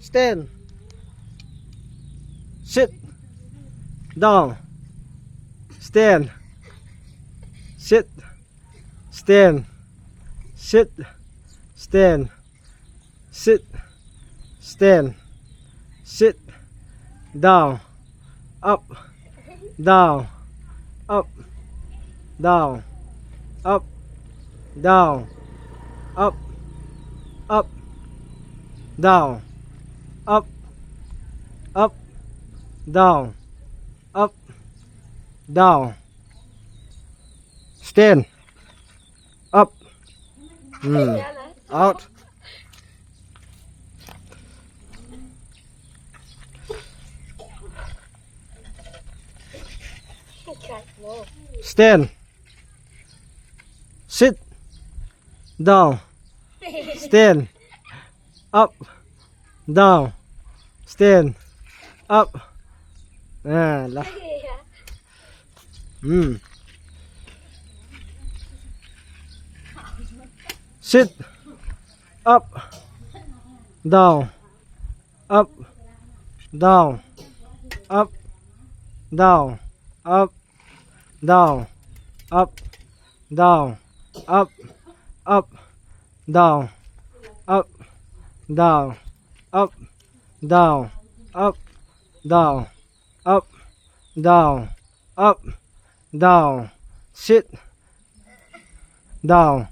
Stand. Sit. Down. Stand. Sit. Stand. Sit. Stand. Sit. Stand. Sit. Down. Up. Down. Up. Down. Up. Down. Up. Up. Down. Up. Up. Down. Up. Down. Stand. Up. Out. Stand. Sit. Down. Stand. Up. Down. Stand. Up. Lah. Sit. Up. Down. Up. Down. Up. Down. Up. Down. Up. Down. Up. Up. Down. Up. Down. Up. Down. Up. Down. Up. Down. Up. Down. Sit. Down.